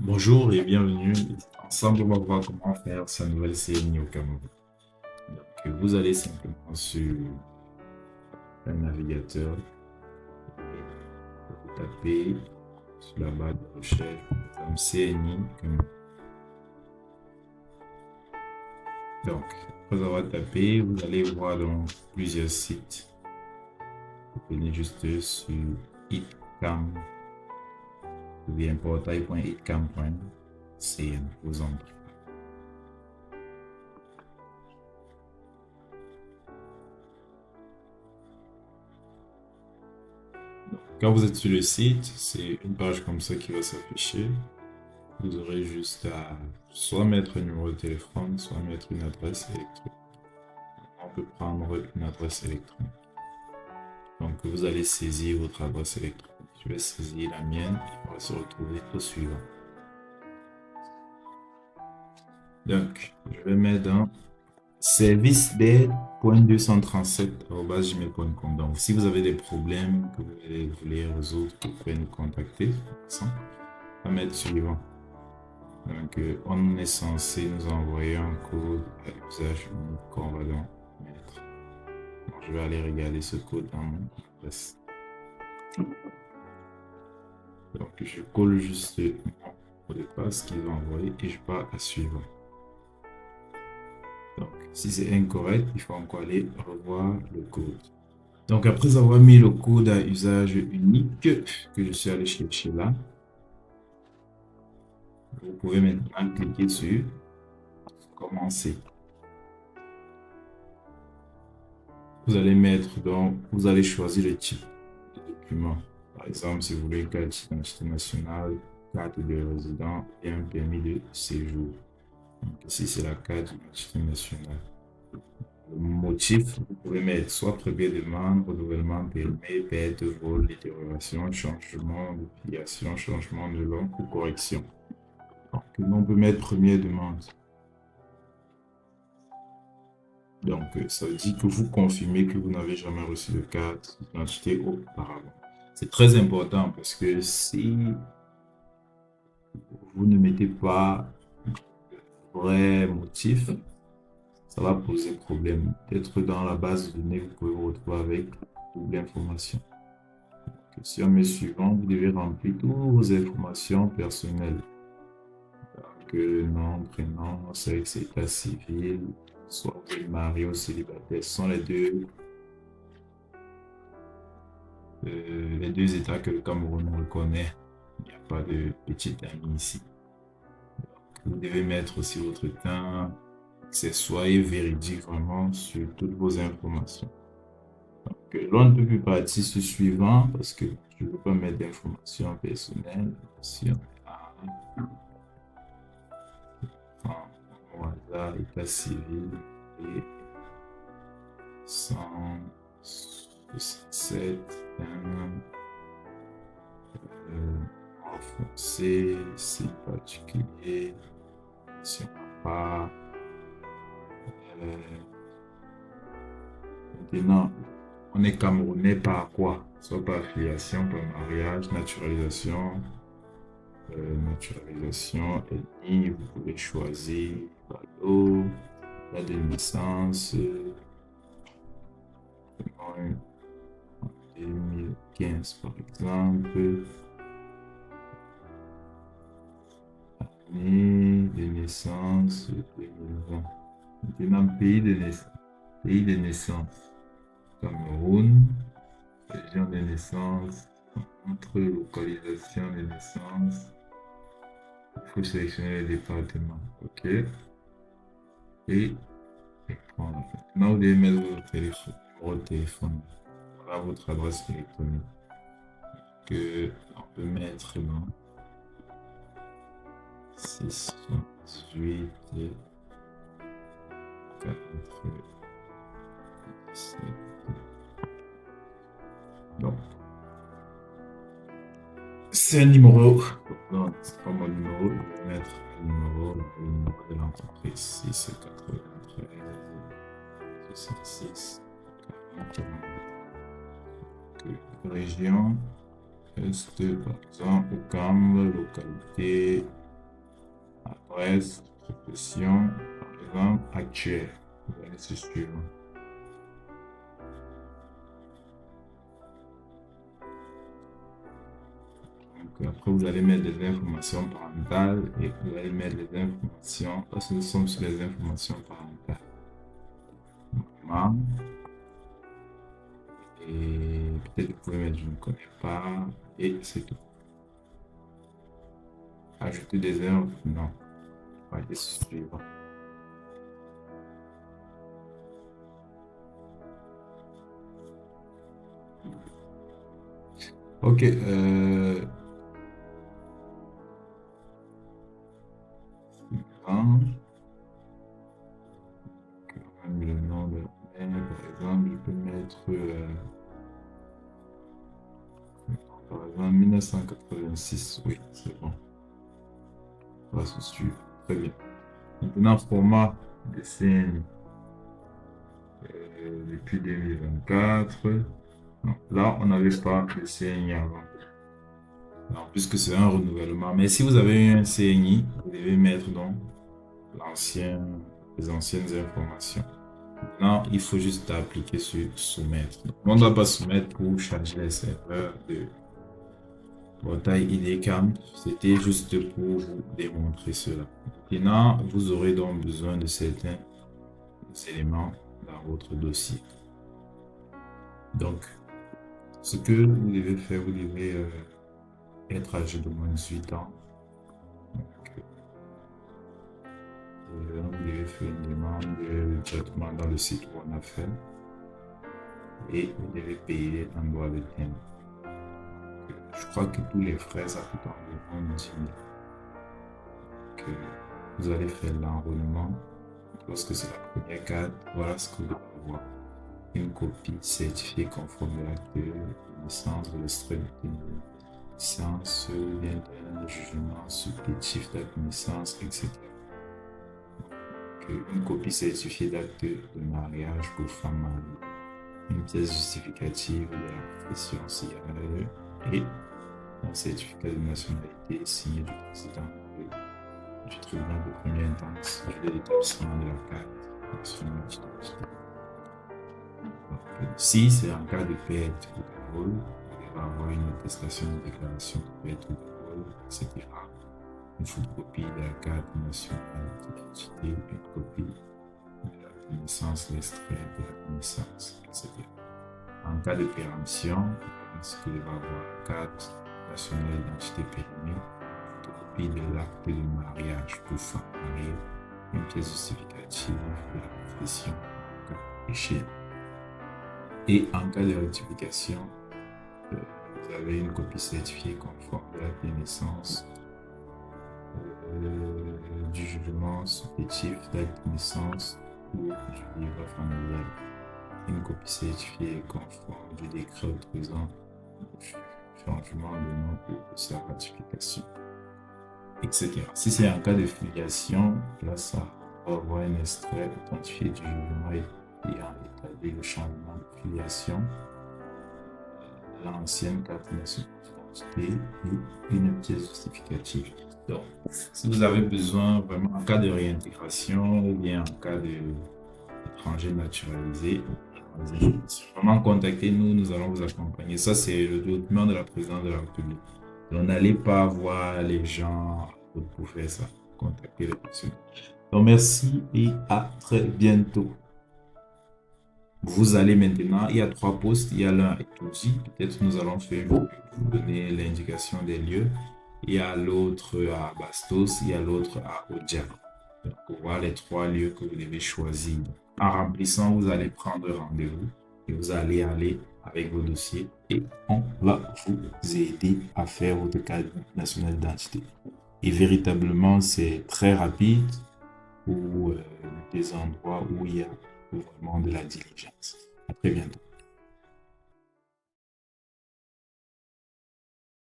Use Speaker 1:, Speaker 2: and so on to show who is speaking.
Speaker 1: Bonjour et bienvenue. Ensemble, on va voir comment faire sa nouvelle CNI au Cameroun. Vous allez simplement sur un navigateur et vous tapez sur la barre de recherche, par exemple, CNI Cameroun. Donc, après avoir tapé, vous allez voir dans plusieurs sites. Vous venez juste sur itcam, ou bien portail.itcam.cn. Vous entrez. Quand vous êtes sur le site, c'est une page comme ça qui va s'afficher. Vous aurez juste à soit mettre un numéro de téléphone, soit mettre une adresse électronique. On peut prendre une adresse électronique. Donc, vous allez saisir votre adresse électronique. Je vais saisir la mienne et on va se retrouver au suivant. Donc, je vais mettre dans service d'aide.237@gmail.com. Donc, si vous avez des problèmes que vous voulez résoudre, vous pouvez nous contacter. On va mettre suivant. Donc, on est censé nous envoyer un code à usage unique qu'on va donc mettre. Donc, je vais aller regarder ce code dans mon adresse. Donc, je colle juste mon mot de passe qu'ils ont envoyé et je pars à suivre. Donc, si c'est incorrect, il faut encore aller revoir le code. Donc, après avoir mis le code à usage unique que je suis allé chercher là, vous pouvez maintenant cliquer sur commencer. Vous allez mettre donc, vous allez choisir le type de document. Par exemple, si vous voulez une carte d'identité nationale, carte de résident et un permis de séjour. Donc, ici, c'est la carte d'identité nationale. Le motif, vous pouvez mettre soit premier demande, renouvellement permis, perte de vol, détérioration, changement de filiation, changement de langue ou correction. Donc, on peut mettre première demande. Donc, ça veut dire que vous confirmez que vous n'avez jamais reçu de carte d'identité auparavant. C'est très important parce que si vous ne mettez pas vrai motif, ça va poser problème. Peut-être dans la base de données, vous pouvez vous retrouver avec double information. Si on met suivant, vous devez remplir toutes vos informations personnelles. Donc, nom, prénom, sexe, état civil, soit vous êtes marié ou célibataire. Ce sont les deux états que le Cameroun reconnaît. Il n'y a pas de petit ami ici. Vous devez mettre aussi votre temps, que soyez véridique vraiment sur toutes vos informations. Donc, l'on ne peut plus partir sur suivant parce que je ne veux pas mettre d'informations personnelles. Si on est au hasard, état civil et 167, en français, c'est particulier, si on n'a pas. Maintenant, on est Camerounais par quoi? Soit par affiliation, par mariage, naturalisation, ethnie, vous pouvez choisir Balo, date de naissance, en 2015 par exemple, année de naissance 2020. Maintenant, pays de naissance, Cameroun, région de naissance, entre localisation de naissance, il faut sélectionner le département, ok, et prendre. Maintenant, vous devez mettre votre téléphone, numéro de téléphone, voilà votre adresse électronique, que on peut mettre dans 618 47. Donc, c'est un numéro. Non, c'est pas mon numéro. Je vais mettre le numéro de l'entreprise. 693 66 40. Région, est, par exemple, Ouakam, localité adresse, profession, par exemple, actuelle. Vous allez sur suivant. Donc, après, vous allez mettre les informations parentales et vous allez mettre les informations, parce que nous sommes sur les informations parentales. Maman. Et peut-être vous pouvez mettre je ne connais pas et c'est tout. Ajouter des heures, non. On va aller suivant. Ok. Le nom de la mère, par exemple, je peux mettre par exemple 1986. Oui, c'est bon. On va se suivre. Très bien. Maintenant, format de CNI depuis 2024. Non, là, on n'avait pas de CNI avant. Non, puisque c'est un renouvellement. Mais si vous avez eu un CNI, vous devez mettre donc les anciennes informations. Maintenant, il faut juste appliquer sur soumettre. Donc, on ne doit pas soumettre pour changer les serveurs de portail IDCAM. C'était juste pour vous démontrer cela. Maintenant, vous aurez donc besoin de certains éléments dans votre dossier. Donc, ce que vous devez faire, vous devez être âgé de moins de 18 ans. Vous devez faire une demande de traitement dans le site où on a fait et vous devez payer un droit de timbre. Je crois que tous les frais, ça coûte environ 10 000. Vous allez faire l'enrôlement. Lorsque c'est la première carte, voilà ce que vous devez avoir. Une copie certifiée conforme de l'acte de naissance, de l'extrait de naissance, d'un jugement supplétif d'acte de naissance, etc. Une copie certifiée d'acte de mariage pour femme mariée, une pièce justificative de la profession s'il y a et un certificat de nationalité signé du président du tribunal de première instance et de l'établissement de la carte nationale d'identité. Si c'est en cas de perte ou de vol, vous devez avoir une attestation de déclaration de perte ou de vol, etc. Une photocopie de la carte nationale d'identité, une copie de la naissance, l'extrait de la naissance, etc. En cas de péremption, vous devez avoir la carte nationale d'identité périmée, une photocopie de l'acte de mariage pour femme mariée, une pièce justificative de la profession péché. Et en cas de rectification, vous avez une copie certifiée conforme de l'acte de naissance, du jugement supplétif d'acte de naissance ou du livre familial, une copie certifiée conforme du décret autorisant le changement de nom ou de sa ratification, etc. Si c'est un cas de filiation, là, ça va avoir un extrait authentifié du jugement ayant établi le changement de filiation, l'ancienne carte nationale d'identité et une pièce justificative. Donc, si vous avez besoin vraiment en cas de réintégration ou bien en cas d'étranger naturalisé, vraiment contactez-nous, nous allons vous accompagner. Ça, c'est le document de la présidence de la République. Donc, n'allez pas voir les gens pour faire ça. Contactez les personnes. Donc, merci et à très bientôt. Vous allez maintenant, il y a 3 postes, il y a l'un à Etoudi, peut-être nous allons faire vous donner l'indication des lieux. Il y a l'autre à Bastos, il y a l'autre à Odja. Donc, pour voir les 3 lieux que vous devez choisir. En remplissant, vous allez prendre rendez-vous et vous allez aller avec vos dossiers et on va vous aider à faire votre carte nationale d'identité. Et véritablement, c'est très rapide pour des endroits où il y a vraiment de la diligence. À très bientôt.